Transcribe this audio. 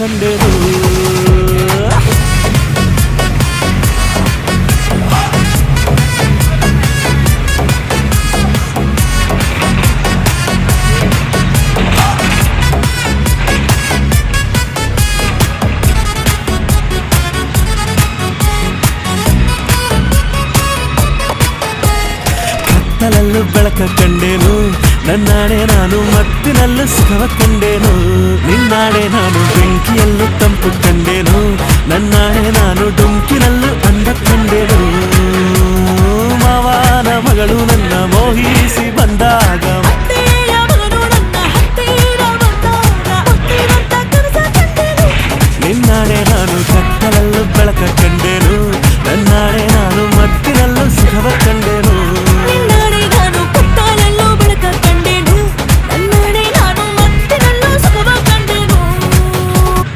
ಕಂಡೆನು. ಕತ್ತಲಲ್ಲೂ ಬೆಳಕ ಕಂಡೇನು, ನನ್ನಾಣೆ ನಾನು ಮತ್ತಿನಲ್ಲೂ ಸುಖವ ಕಂಡೇನು. ನಿನ್ನಾಣೆ ನಾನು ಬೆಂಕಿಯಲ್ಲೂ ತಂಪು ಕಂಡೇನು, ನನ್ನಾಣೆ ನಾನು ಡೊಂಕಿನಲ್ಲೂ ಅಂದ ಕಂಡೇನು. ಮಾವನ ಮಗಳು ನನ್ನ ಮೋಹಿಸಿ ಬಂದಾಗ, ನಿನ್ನಾಣೆ ನಾನು ಕತ್ತಲಲ್ಲೂ ಬೆಳಕ ಕಂಡೆ.